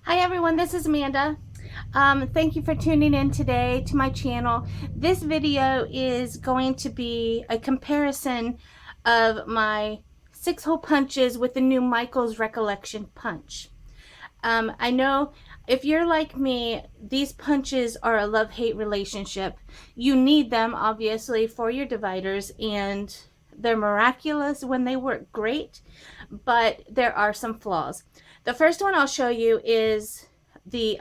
Hi everyone, this is Amanda. Thank you for tuning in today to my channel. This video is going to be a comparison of my 6-hole punches with the new Michaels Recollection punch. I know if you're like me, these punches are a love-hate relationship. You need them obviously for your dividers, and they're miraculous when they work great, but there are some flaws. The first one I'll show you is the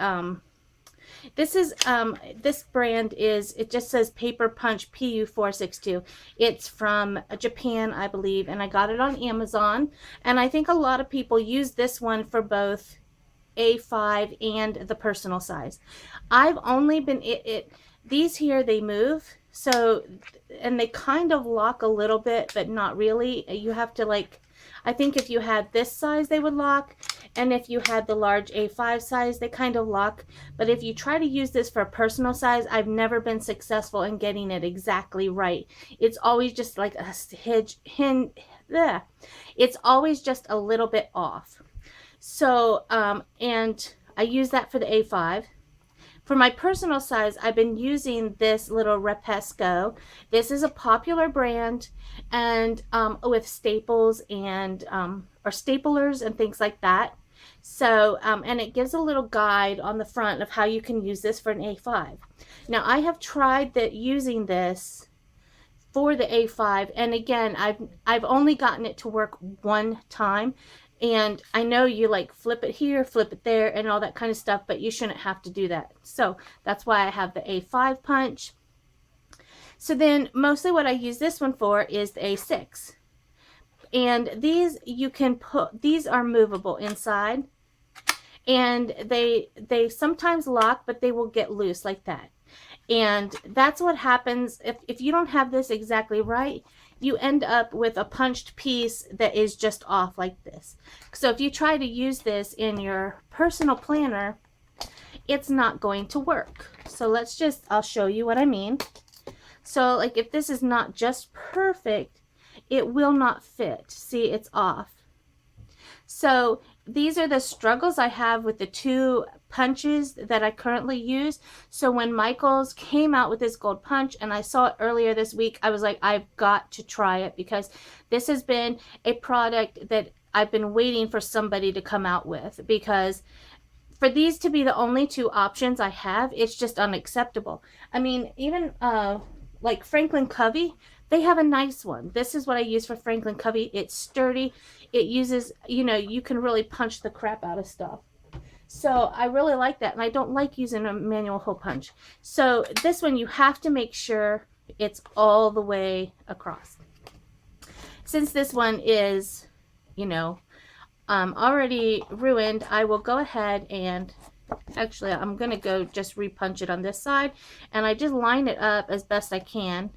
this brand is, it just says Paper Punch PU462. It's from Japan, I believe, and I got it on Amazon, and I think a lot of people use this one for both A5 and the personal size. I've only been these here, they move, so, and they kind of lock a little bit, but not really. You have to, like, I think if you had this size they would lock, and if you had the large A5 size they kind of lock. But if you try to use this for a personal size, I've never been successful in getting it exactly right. It's always just like a it's always just a little bit off. So and I use that for the A5. For my personal size, I've been using this little Repesco. This is a popular brand, and with staples and or staplers and things like that. So and it gives a little guide on the front of how you can use this for an A5. Now I have tried using this for the A5, and again, I've only gotten it to work one time. And I know you like flip it here, flip it there, and all that kind of stuff, but you shouldn't have to do that. So that's why I have the A5 punch. So then mostly what I use this one for is the A6. And these you can put, these are movable inside, and they sometimes lock, but they will get loose like that. And that's what happens if you don't have this exactly right. You end up with a punched piece that is just off like this. So if you try to use this in your personal planner, it's not going to work. So I'll show you what I mean. So like if this is not just perfect, it will not fit. See, it's off. So these are the struggles I have with the two punches that I currently use. So when Michaels came out with this gold punch and I saw it earlier this week, I was like, I've got to try it, because this has been a product that I've been waiting for somebody to come out with, because for these to be the only two options I have, it's just unacceptable. I mean, even like Franklin Covey, they have a nice one. This is what I use for Franklin Covey. It's sturdy. It uses, you can really punch the crap out of stuff. So I really like that, and I don't like using a manual hole punch. So this one, you have to make sure it's all the way across. Since this one is, already ruined, I will go ahead and actually I'm gonna go just repunch it on this side, and I just line it up as best I can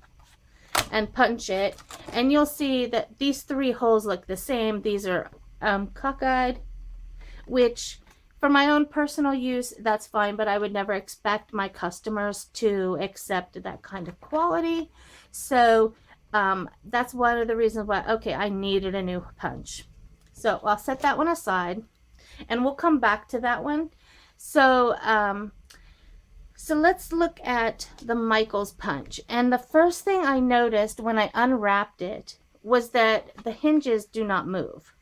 and punch it, and you'll see that these three holes look the same. These are cockeyed, which for my own personal use, that's fine, but I would never expect my customers to accept that kind of quality. So that's one of the reasons why, okay, I needed a new punch. So I'll set that one aside, and we'll come back to that one. So so let's look at the Michaels punch. And the first thing I noticed when I unwrapped it was that the hinges do not move.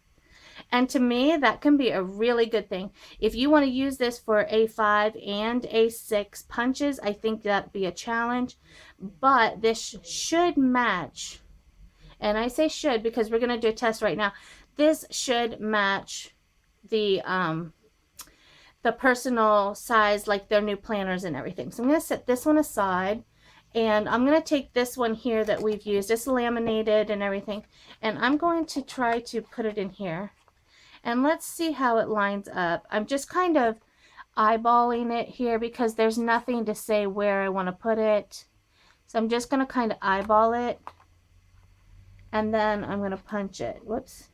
And to me, that can be a really good thing. If you want to use this for A5 and A6 punches, I think that'd be a challenge. But this should match. And I say should because we're going to do a test right now. This should match the personal size, like their new planners and everything. So I'm going to set this one aside, and I'm going to take this one here that we've used. It's laminated and everything, and I'm going to try to put it in here, and let's see how it lines up. I'm just kind of eyeballing it here because there's nothing to say where I want to put it. So I'm just going to kind of eyeball it, and then I'm going to punch it. Whoops.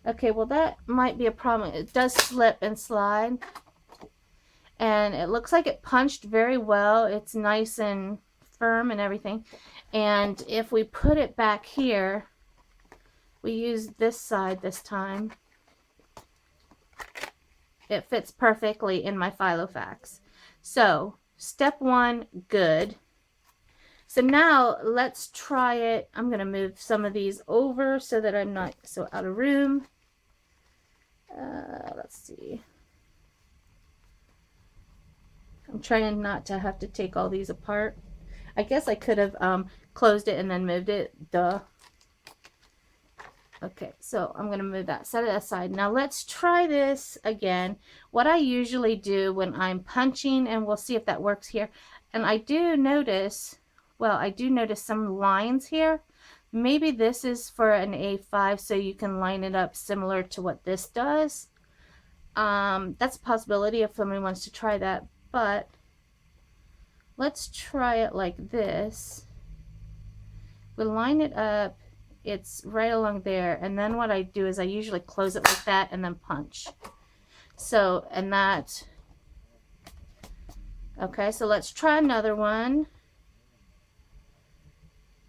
Okay, well that might be a problem. It does slip and slide. And it looks like it punched very well. It's nice and firm and everything. And if we put it back here, we use this side this time. It fits perfectly in my Filofax. So step one, good. So now let's try it. I'm going to move some of these over so that I'm not so out of room. Let's see. I'm trying not to have to take all these apart. I guess I could have closed it and then moved it. Duh. Okay, so I'm going to move that, set it aside. Now let's try this again. What I usually do when I'm punching, and we'll see if that works here. And I do notice, well, I do notice some lines here. Maybe this is for an A5, so you can line it up similar to what this does. That's a possibility if somebody wants to try that, but let's try it like this. We'll line it up. It's right along there, and then what I do is I usually close it like that and then punch. So, and that, okay, so let's try another one.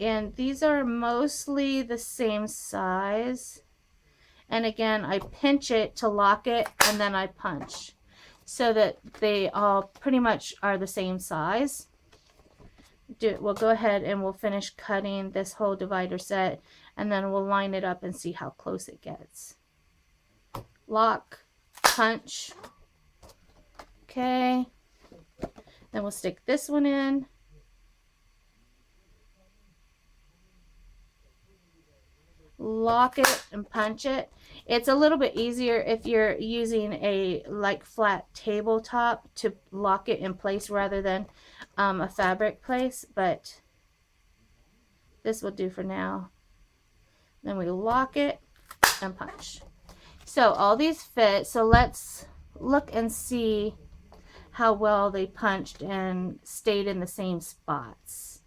And these are mostly the same size. And again, I pinch it to lock it, and then I punch so that they all pretty much are the same size. We'll go ahead and we'll finish cutting this whole divider set, and then we'll line it up and see how close it gets. Lock, punch. Okay. Then we'll stick this one in. Lock it and punch it. It's a little bit easier if you're using a like flat tabletop to lock it in place rather than a fabric place, but this will do for now. Then we lock it and punch. So all these fit. So let's look and see how well they punched and stayed in the same spots.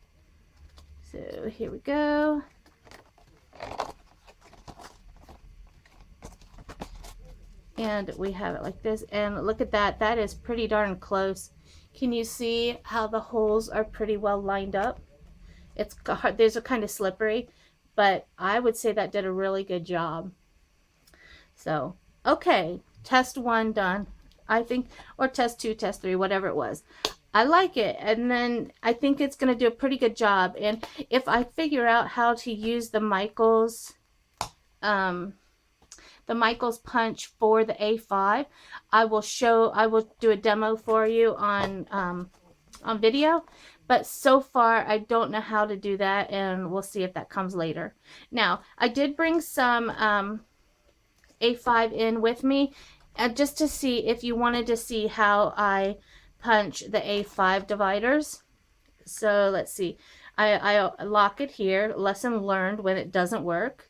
So here we go. And we have it like this, and look at that. That is pretty darn close. Can you see how the holes are pretty well lined up? It's hard, these are kind of slippery, but I would say that did a really good job. So, okay, test one done, I think, or test two, test three, whatever it was. I like it, and then I think it's going to do a pretty good job. And if I figure out how to use the Michaels punch for the A5, I will do a demo for you on video. But so far, I don't know how to do that, and we'll see if that comes later. Now, I did bring some A5 in with me, just to see if you wanted to see how I punch the A5 dividers. So let's see. I lock it here. Lesson learned when it doesn't work.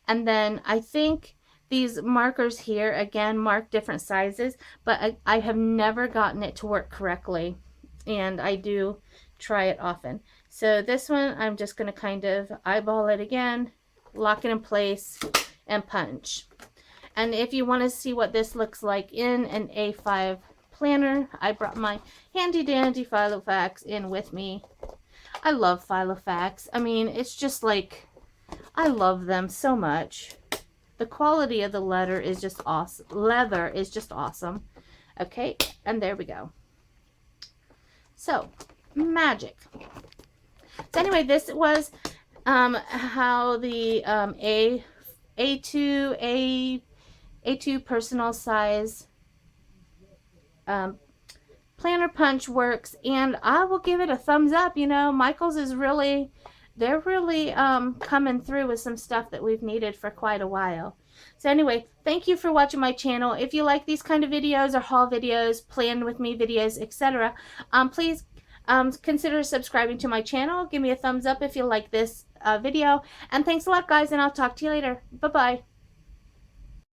And then I think these markers here, again, mark different sizes, but I have never gotten it to work correctly. And I do try it often. So this one, I'm just going to kind of eyeball it again, lock it in place, and punch. And if you want to see what this looks like in an A5 planner, I brought my handy dandy Filofax in with me. I love Filofax. I mean, it's just like, I love them so much. The quality of the leather is just awesome. Okay, and there we go. So, magic. So anyway, this was how the A2 personal size planner punch works, and I will give it a thumbs up. You know, Michaels is really, they're really coming through with some stuff that we've needed for quite a while. So anyway, thank you for watching my channel. If you like these kind of videos or haul videos, plan with me videos, etc., please consider subscribing to my channel. Give me a thumbs up if you like this video. And thanks a lot, guys, and I'll talk to you later. Bye-bye.